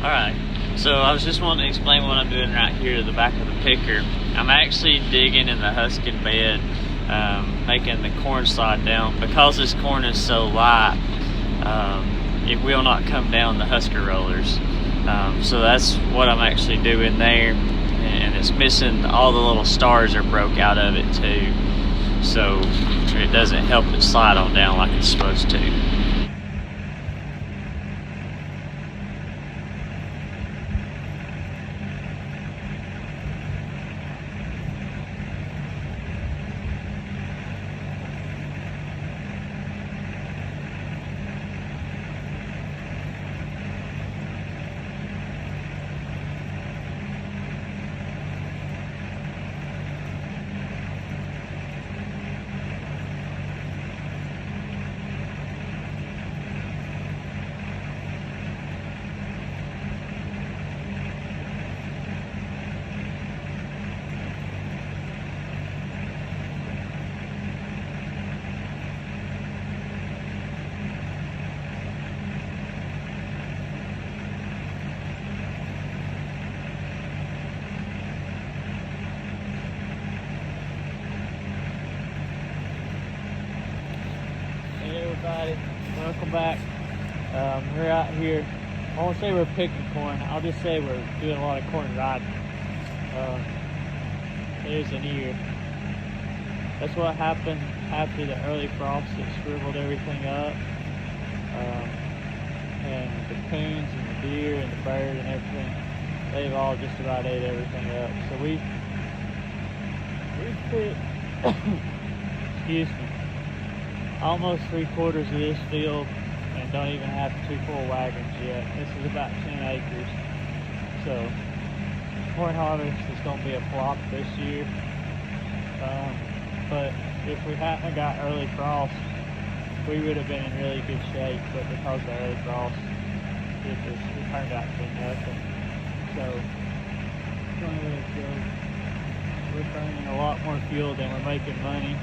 Alright, so I was just wanting to explain what I'm doing right here to the back of the picker. I'm actually digging in the husking bed, making the corn slide down. Because this corn is so light, it will not come down the husker rollers. So that's what I'm actually doing there, and it's missing, all the little stars are broke out of it too, so it doesn't help it slide on down like it's supposed to. Everybody, welcome back. We're out here. I won't say we're picking corn, I'll just say we're doing a lot of corn riding. There's an ear. That's what happened after the early frost. It scribbled everything up, and the coons and the deer and the bird and everything, they've all just about ate everything up. So we put excuse me, almost 3/4 of this field, and don't even have 2 full wagons yet. This is about 10 acres. So corn harvest is going to be a flop this year. But if we hadn't got early frost, we would have been in really good shape. But because of the early frost, it turned out to be nothing. So it's going to really good. We're burning a lot more fuel than we're making money.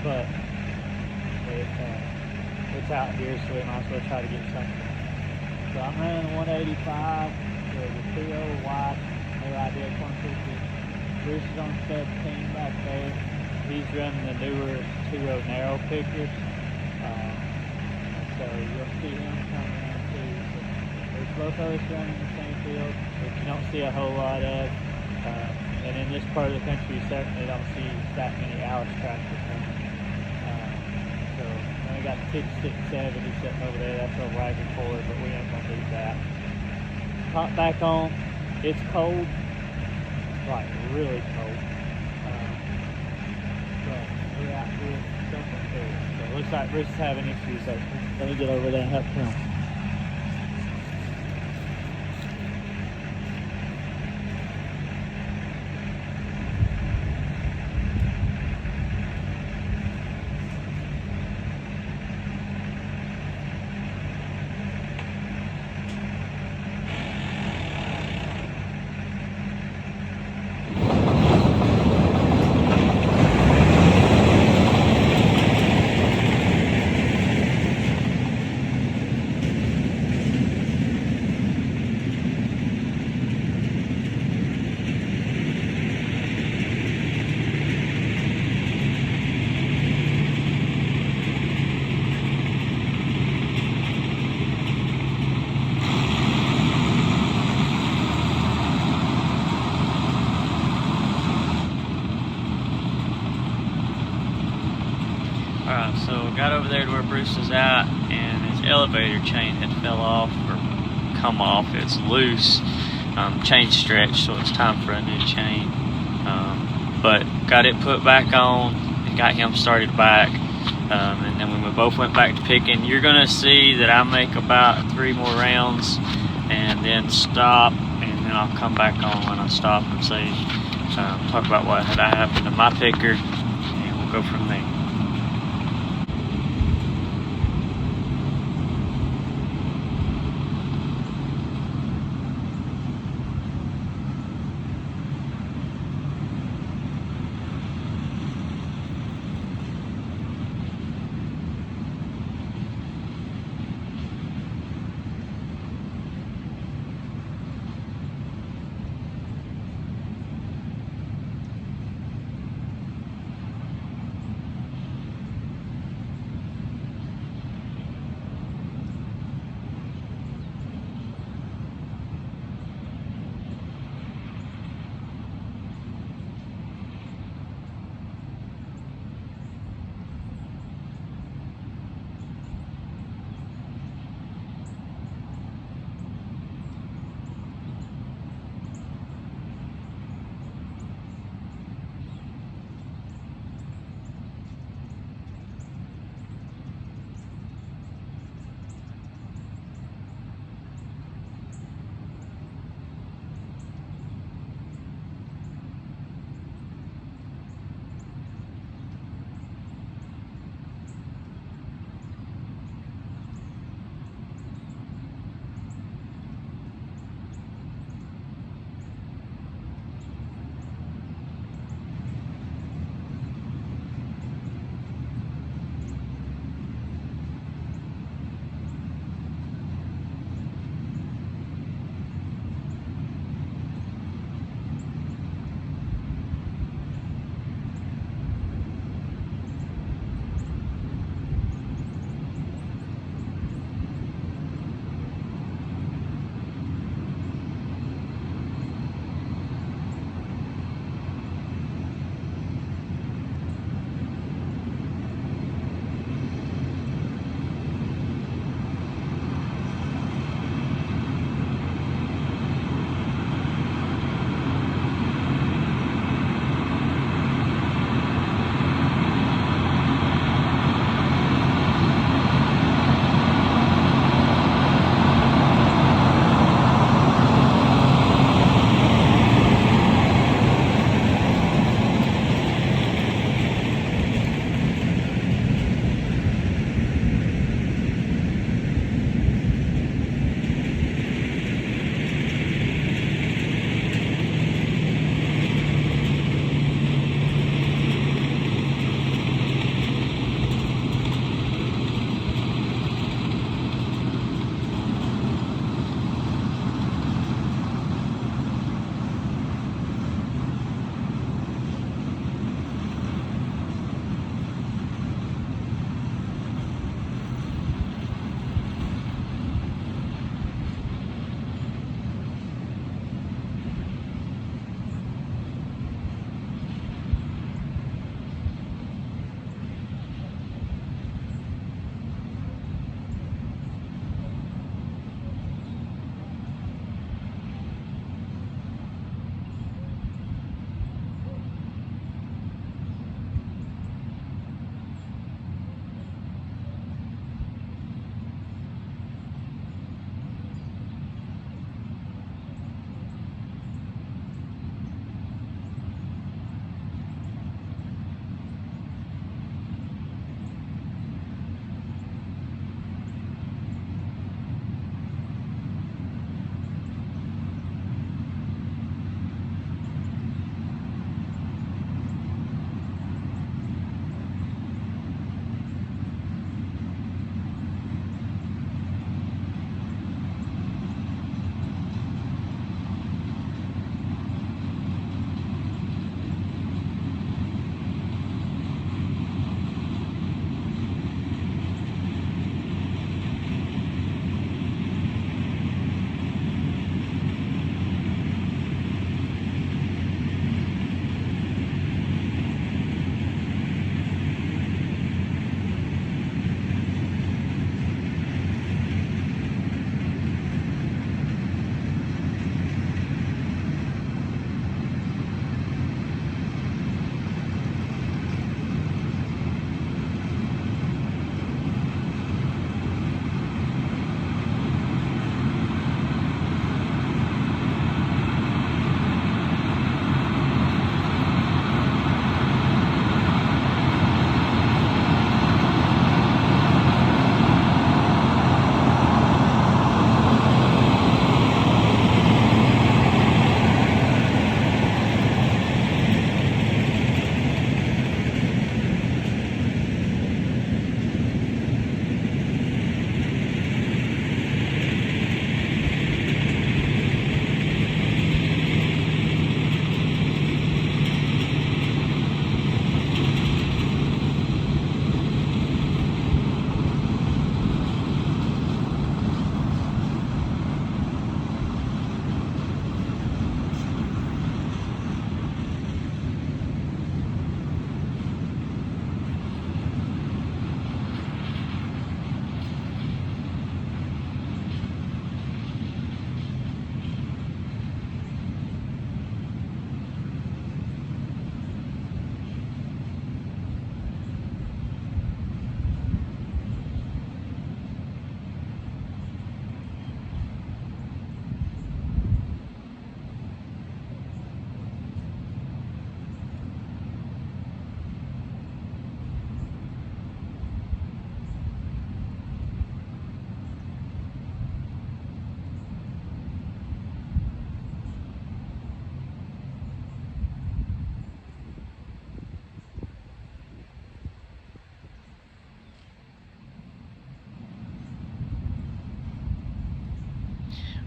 But it's out here, so we might as well try to get something. So I'm running 185 with a 2.0 white, no idea, corn picker. Bruce is on 17 back there. He's running the newer 2.0 narrow picker. So you'll see him coming in too. So there's both of us running the same field, which you don't see a whole lot of. And in this part of the country, you certainly don't see that many Allis tractors running. So then we got the 5670 sitting over there. That's our wagon forward, but we ain't gonna do that. Hop back on. It's cold, like really cold. But we're out here something too. So it looks like Bruce is having issues. So let me get over there and help him. Alright, so got over there to where Bruce is at, and his elevator chain had fell off or come off. It's loose, chain stretched, so it's time for a new chain. But got it put back on and got him started back. And then when we both went back to picking, you're gonna see that I make about 3 more rounds and then stop, and then I'll come back on when I stop and say, talk about what had happened to my picker, and we'll go from there.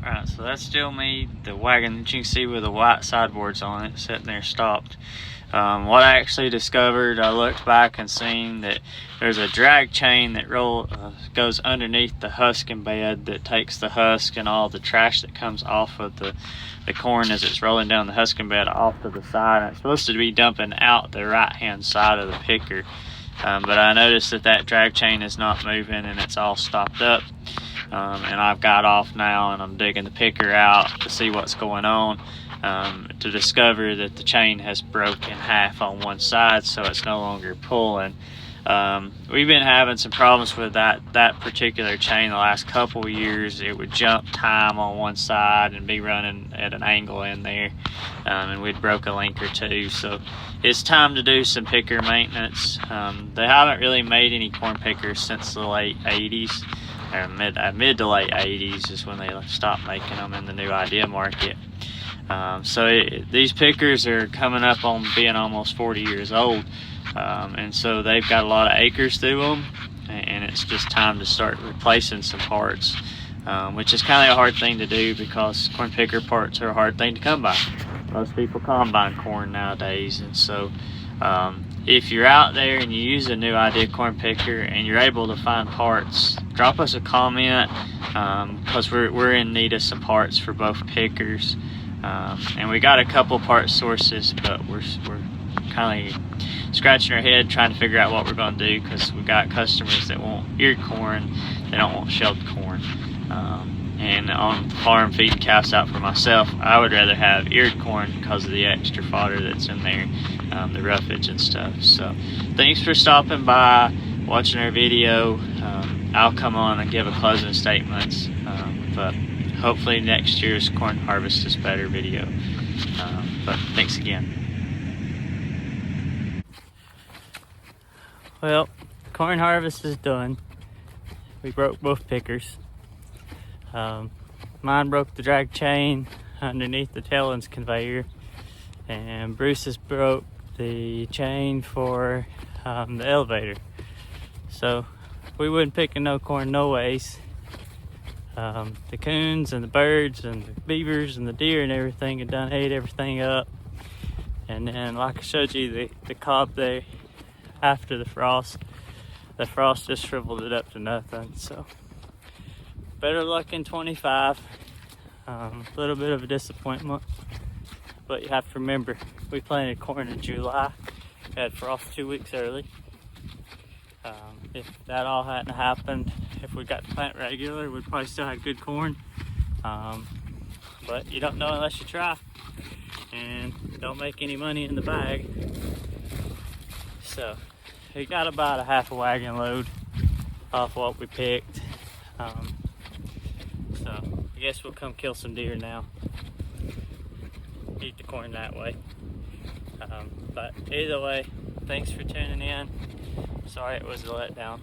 Alright, so that's still me, the wagon that you can see with the white sideboards on it, sitting there stopped. What I actually discovered, I looked back and seen that there's a drag chain that goes underneath the husking bed that takes the husk and all the trash that comes off of the corn as it's rolling down the husking bed off to the side. And it's supposed to be dumping out the right hand side of the picker, but I noticed that drag chain is not moving and it's all stopped up. And I've got off now and I'm digging the picker out to see what's going on, to discover that the chain has broken half on one side, so it's no longer pulling. We've been having some problems with that particular chain the last couple of years. It would jump time on one side and be running at an angle in there, and we'd broke a link or two, so it's time to do some picker maintenance. They haven't really made any corn pickers since the late 80s. Or mid to late 80s is when they stopped making them in the new idea market. These pickers are coming up on being almost 40 years old, and so they've got a lot of acres through them, and it's just time to start replacing some parts, which is kind of a hard thing to do because corn picker parts are a hard thing to come by. Most people combine corn nowadays, and so if you're out there and you use a new idea corn picker and you're able to find parts, drop us a comment, because we're in need of some parts for both pickers, and we got a couple part sources, but we're kind of scratching our head trying to figure out what we're going to do, because we got customers that want eared corn, they don't want shelled corn. And on the farm feeding calves out for myself, I would rather have eared corn because of the extra fodder that's in there, the roughage and stuff. So thanks for stopping by, watching our video. I'll come on and give a closing statements, but hopefully next year's corn harvest is better video. But thanks again. Well, corn harvest is done. We broke both pickers. Mine broke the drag chain underneath the tailings conveyor, and Bruce's broke the chain for the elevator. So we wouldn't picking no corn no ways. The coons and the birds and the beavers and the deer and everything had done ate everything up. And then, like I showed you, the cob there after the frost just shriveled it up to nothing. So better luck in 25. A little bit of a disappointment, but you have to remember, we planted corn in July. We had frost 2 weeks early. If that all hadn't happened, if we got to plant regular, we'd probably still have good corn. But you don't know unless you try, and don't make any money in the bag. So we got about a half a wagon load off what we picked. So I guess we'll come kill some deer now. Eat the corn that way. But either way, thanks for tuning in. Sorry it was a letdown.